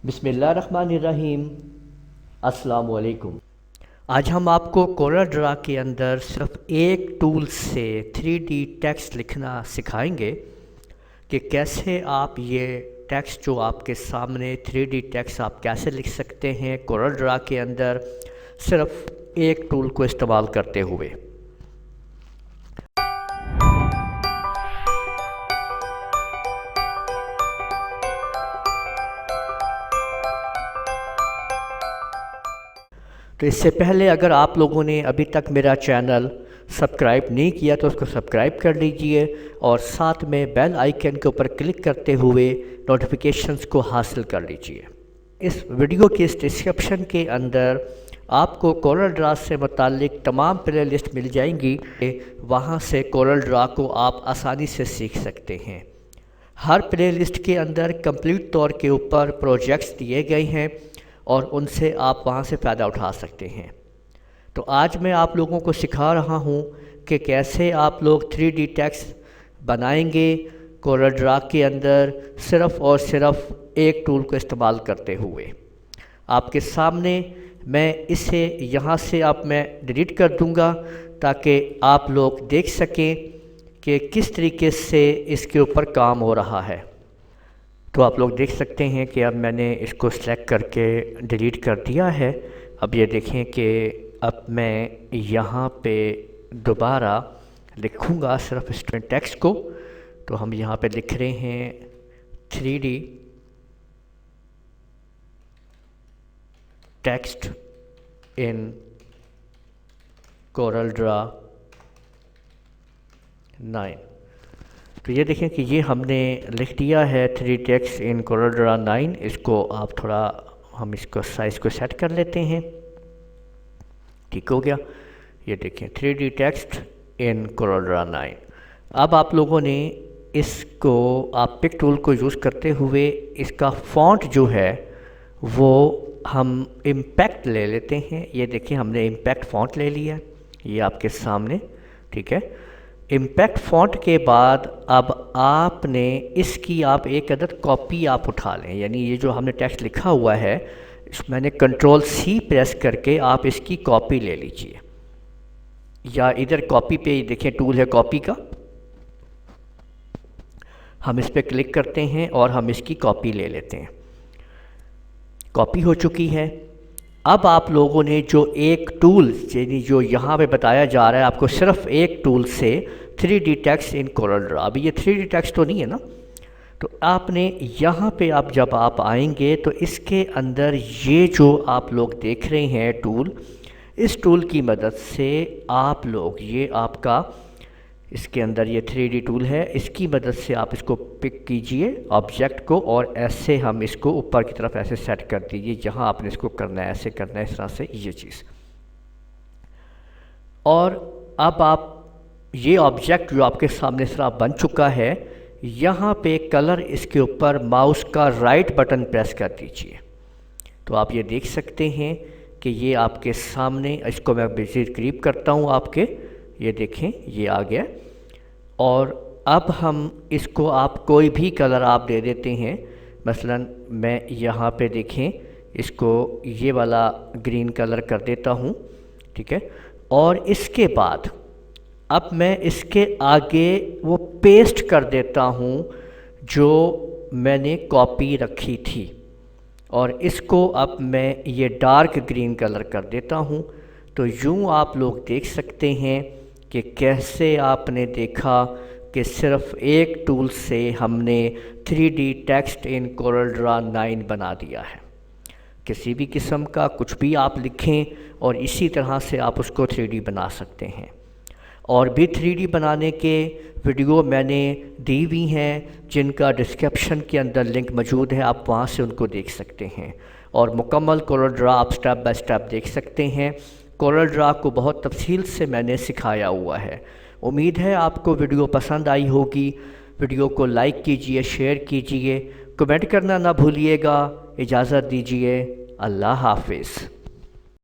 بسم اللہ الرحمن الرحیم۔ السلام علیکم۔ آج ہم آپ کو کورل ڈرا کے اندر صرف ایک ٹول سے 3D ٹیکسٹ لکھنا سکھائیں گے کہ کیسے آپ یہ ٹیکسٹ جو آپ کے سامنے 3D ٹیکسٹ آپ کیسے لکھ سکتے ہیں کورل ڈرا کے اندر صرف ایک ٹول کو استعمال کرتے ہوئے۔ تو اس سے پہلے اگر آپ لوگوں نے ابھی تک میرا چینل سبسکرائب نہیں کیا تو اس کو سبسکرائب کر لیجئے اور ساتھ میں بیل آئیکن کے اوپر کلک کرتے ہوئے نوٹیفیکیشنز کو حاصل کر لیجئے۔ اس ویڈیو کے اس ڈسکرپشن کے اندر آپ کو کورل ڈرا سے متعلق تمام پلے لسٹ مل جائیں گی، وہاں سے کورل ڈرا کو آپ آسانی سے سیکھ سکتے ہیں۔ ہر پلے لسٹ کے اندر کمپلیٹ طور کے اوپر پروجیکٹس دیے گئے ہیں اور ان سے آپ وہاں سے فائدہ اٹھا سکتے ہیں۔ تو آج میں آپ لوگوں کو سکھا رہا ہوں کہ کیسے آپ لوگ 3D ٹیکسٹ بنائیں گے کورل ڈرا کے اندر صرف اور صرف ایک ٹول کو استعمال کرتے ہوئے۔ آپ کے سامنے میں اسے یہاں سے میں ڈیلیٹ کر دوں گا تاکہ آپ لوگ دیکھ سکیں کہ کس طریقے سے اس کے اوپر کام ہو رہا ہے۔ تو آپ لوگ دیکھ سکتے ہیں کہ اب میں نے اس کو سلیکٹ کر کے ڈیلیٹ کر دیا ہے۔ اب یہ دیکھیں کہ اب میں یہاں پہ دوبارہ لکھوں گا صرف اسٹوڈنٹ ٹیکسٹ کو۔ تو ہم یہاں پہ لکھ رہے ہیں 3D ٹیکسٹ ان کورل ڈرا 9۔ تو یہ دیکھیں کہ یہ ہم نے لکھ دیا ہے 3D ٹیکسٹ ان کورل ڈرا 9۔ اس کو آپ تھوڑا ہم اس کو سائز کو سیٹ کر لیتے ہیں۔ ٹھیک ہو گیا۔ یہ دیکھیں 3D ٹیکسٹ ان کورل ڈرا 9۔ اب آپ لوگوں نے اس کو آپ پک ٹول کو یوز کرتے ہوئے اس کا فونٹ جو ہے وہ ہم امپیکٹ لے لیتے ہیں۔ یہ دیکھیں ہم نے امپیکٹ فونٹ لے لیا، یہ آپ کے سامنے، ٹھیک ہے۔ امپیکٹ فونٹ کے بعد اب آپ نے اس کی آپ ایک عدد کاپی آپ اٹھا لیں، یعنی یہ جو ہم نے ٹیکسٹ لکھا ہوا ہے میں نے کنٹرول C پریس کر کے آپ اس کی کاپی لے لیجئے، یا ادھر کاپی پہ دیکھیں ٹول ہے کاپی کا، ہم اس پہ کلک کرتے ہیں اور ہم اس کی کاپی لے لیتے ہیں۔ کاپی ہو چکی ہے۔ اب آپ لوگوں نے جو ایک ٹول یعنی جو یہاں پہ بتایا جا رہا ہے آپ کو صرف ایک ٹول سے 3D ٹیکسٹ ان کورل ڈرا، ابھی یہ 3D ٹیکسٹ تو نہیں ہے نا، تو آپ نے یہاں پہ جب آپ آئیں گے تو اس کے اندر یہ جو آپ لوگ دیکھ رہے ہیں ٹول، اس ٹول کی مدد سے آپ لوگ یہ آپ کا اس کے اندر یہ 3D ٹول ہے، اس کی مدد سے آپ اس کو پک کیجئے آبجیکٹ کو اور ایسے ہم اس کو اوپر کی طرف ایسے سیٹ کر دیجئے جہاں آپ نے اس کو کرنا ہے، ایسے کرنا ہے، اس طرح سے یہ چیز۔ اور اب آپ یہ آبجیکٹ جو آپ کے سامنے اس طرح بن چکا ہے، یہاں پہ کلر اس کے اوپر ماؤس کا رائٹ بٹن پریس کر دیجئے۔ تو آپ یہ دیکھ سکتے ہیں کہ یہ آپ کے سامنے، اس کو میں مزید قریب کرتا ہوں آپ کے، یہ دیکھیں یہ آ گیا۔ اور اب ہم اس کو آپ کوئی بھی کلر آپ دے دیتے ہیں، مثلا میں یہاں پہ دیکھیں اس کو یہ والا گرین کلر کر دیتا ہوں، ٹھیک ہے۔ اور اس کے بعد اب میں اس کے آگے وہ پیسٹ کر دیتا ہوں جو میں نے کاپی رکھی تھی، اور اس کو اب میں یہ ڈارک گرین کلر کر دیتا ہوں۔ تو یوں آپ لوگ دیکھ سکتے ہیں کہ کیسے آپ نے دیکھا کہ صرف ایک ٹول سے ہم نے 3D ٹیکسٹ ان کورل ڈرا 9 بنا دیا ہے۔ کسی بھی قسم کا کچھ بھی آپ لکھیں اور اسی طرح سے آپ اس کو 3D بنا سکتے ہیں۔ اور بھی 3D بنانے کے ویڈیو میں نے دی ہوئی ہیں جن کا ڈسکرپشن کے اندر لنک موجود ہے، آپ وہاں سے ان کو دیکھ سکتے ہیں اور مکمل کورل ڈرا آپ سٹیپ بائی سٹیپ دیکھ سکتے ہیں۔ کورل ڈرا کو بہت تفصیل سے میں نے سکھایا ہوا ہے۔ امید ہے آپ کو ویڈیو پسند آئی ہوگی۔ ویڈیو کو لائک کیجئے، شیئر کیجئے، کمنٹ کرنا نہ بھولیے گا۔ اجازت دیجئے، اللہ حافظ۔